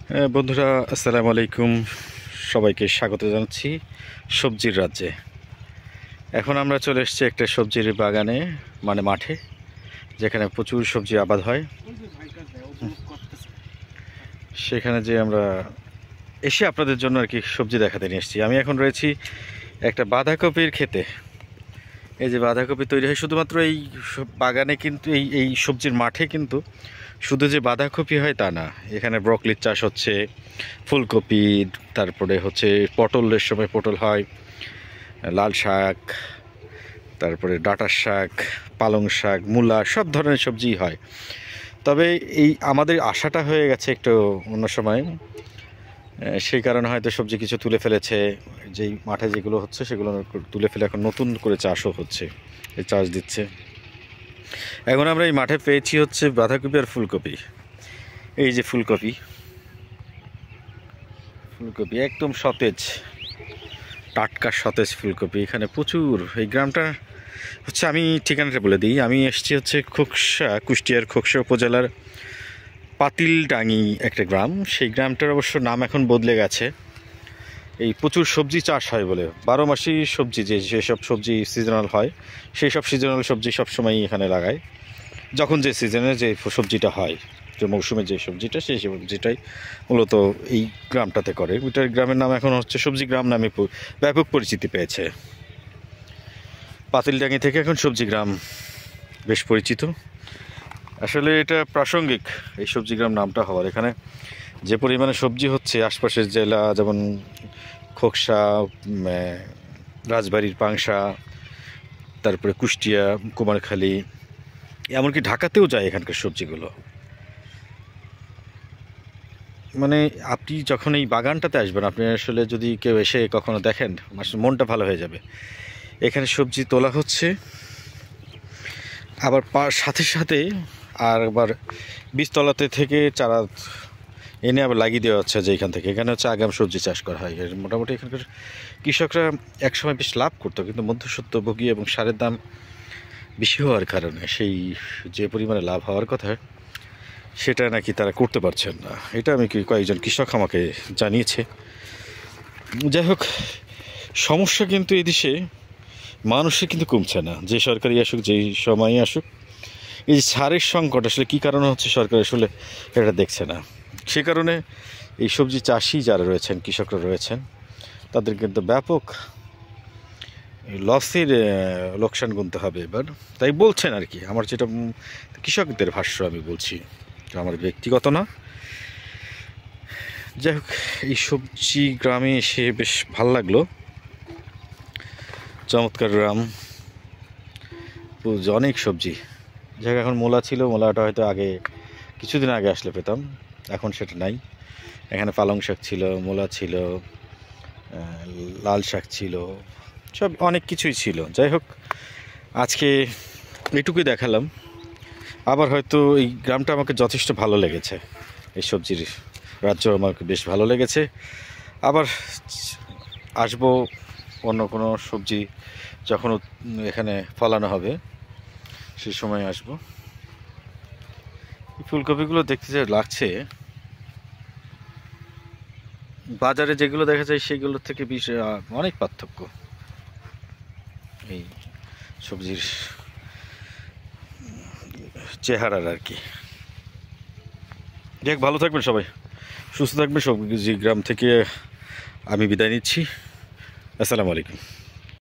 বন্ধুরা, আসসালামু আলাইকুম। সবাইকে স্বাগত জানাচ্ছি সবজির রাজ্যে। এখন আমরা চলে এসেছি একটা সবজির বাগানে, মানে মাঠে, যেখানে প্রচুর সবজি আবাদ হয়। সেখানে যে আমরা এসে আপনাদের জন্য আর কি সবজি দেখাতে নিয়ে এসেছি। আমি এখন রয়েছি একটা বাঁধাকপির ক্ষেতে। এই যে বাঁধাকপি তৈরি হয় শুধুমাত্র এই বাগানে, কিন্তু এই এই সবজির মাঠে কিন্তু শুধু যে বাঁধাকপি হয় তা না, এখানে ব্রকলির চাষ হচ্ছে, ফুলকপি, তারপরে হচ্ছে পটলের সময় পটল হয়, লাল শাক, তারপরে ডাঁটার শাক, পালং শাক, মূলা, সব ধরনের সবজি হয়। তবে এই আমাদের আশাটা হয়ে গেছে একটু অন্য সময়, সেই কারণে হয়তো সবজি কিছু তুলে ফেলেছে। যেই মাঠে যেগুলো হচ্ছে সেগুলো তুলে ফেলে এখন নতুন করে চাষও হচ্ছে, এই চাষ দিচ্ছে। এখন আমরা এই মাঠে পেয়েছি হচ্ছে বাঁধাকপি আর ফুলকপি। এই যে ফুলকপি, ফুলকপি একদম সতেজ, টাটকা সতেজ ফুলকপি। এখানে প্রচুর। এই গ্রামটা হচ্ছে, আমি ঠিকানাটা বলে দিই, আমি এসেছি হচ্ছে খোকসা, কুষ্টিয়ার খোকসা উপজেলার পাতিলডাঙ্গি একটা গ্রাম। সেই গ্রামটার অবশ্য নাম এখন বদলে গেছে। এই প্রচুর সবজি চাষ হয় বলে, 12 মাসই সবজি, যেসব সবজি সিজনাল হয় সেই সব সিজনাল সবজি সবসময়ই এখানে লাগায়। যখন যে সিজনে যে সবজিটা হয়, যে মৌসুমে যে সবজিটা, সেই সবজিটাই মূলত এই গ্রামটাতে করে। ওইটার গ্রামের নাম এখন হচ্ছে সবজি গ্রাম নামে ব্যাপক পরিচিতি পেয়েছে। পাতিলডাঙ্গি থেকে এখন সবজি গ্রাম বেশ পরিচিত। আসলে এটা প্রাসঙ্গিক এই সবজি গ্রাম নামটা হওয়ার। এখানে যে পরিমাণে সবজি হচ্ছে, আশপাশের জেলা যেমন খোকসা, রাজবাড়ির পাংশা, তারপরে কুষ্টিয়া, কুমারখালী, এমনকি ঢাকাতেও যায় এখানকার সবজিগুলো। মানে আপনি যখন এই বাগানটাতে আসবেন, আপনি আসলে যদি কেউ এসে কখনো দেখেন, মনটা ভালো হয়ে যাবে। এখানে সবজি তোলা হচ্ছে, আবার সাথে সাথে আবার বীজতলাতে থেকে চারা এনে আবার লাগিয়ে দেওয়া হচ্ছে। যে এখান থেকে, এখানে হচ্ছে আগাম সবজি চাষ করা হয়। মোটামুটি এখানকার কৃষকরা একসময় বেশ লাভ করতো, কিন্তু মধ্যস্বত্বভোগী এবং সারের দাম বেশি হওয়ার কারণে সেই যে পরিমাণে লাভ হওয়ার কথা সেটা নাকি তারা করতে পারছেন না। এটা আমি কয়েকজন কৃষক আমাকে জানিয়েছে। যাই হোক, সমস্যা কিন্তু এই দেশে মানুষের কিন্তু কমছে না। যে সরকারই আসুক, যেই সময়ই আসুক, এই যে সারের সংকট আসলে কী কারণে হচ্ছে সরকার আসলে এটা দেখছে না। সে কারণে এই সবজি চাষি যারা রয়েছেন, কৃষকরা রয়েছেন, তাদের কিন্তু ব্যাপক লসের লোকসান গুনতে হবে এবার। তাই বলছেন আর কি, আমার যেটা কৃষকদের ভাষ্য আমি বলছি, আমার ব্যক্তিগত না। যাই হোক, এই সবজি গ্রামে এসে বেশ ভালো লাগলো। চমৎকার গ্রাম, অনেক সবজি। যাই হোক, এখন মূলা ছিল, মূলাটা হয়তো আগে কিছুদিন আগে আসলে পেতাম, এখন সেটা নাই। এখানে পালং শাক ছিল, মূলা ছিল, লাল শাক ছিল, সব অনেক কিছুই ছিল। যাই হোক, আজকে এটুকুই দেখালাম। আবার হয়তো এই গ্রামটা আমাকে যথেষ্ট ভালো লেগেছে, এই সবজির রাজ্য আমাকে বেশ ভালো লেগেছে। আবার আসবো অন্য কোনো সবজি যখন এখানে ফলানো হবে, সেই সময় আসবো। এই ফুলকপিগুলো দেখতে যে লাগছে, বাজারে যেগুলো দেখা যায় সেগুলোর থেকে বেশ অনেক পার্থক্য এই সবজির চেহারার আর কি। যাক, ভালো থাকবেন সবাই, সুস্থ থাকবেন। সবজি গ্রাম থেকে আমি বিদায় নিচ্ছি। আসসালামু আলাইকুম।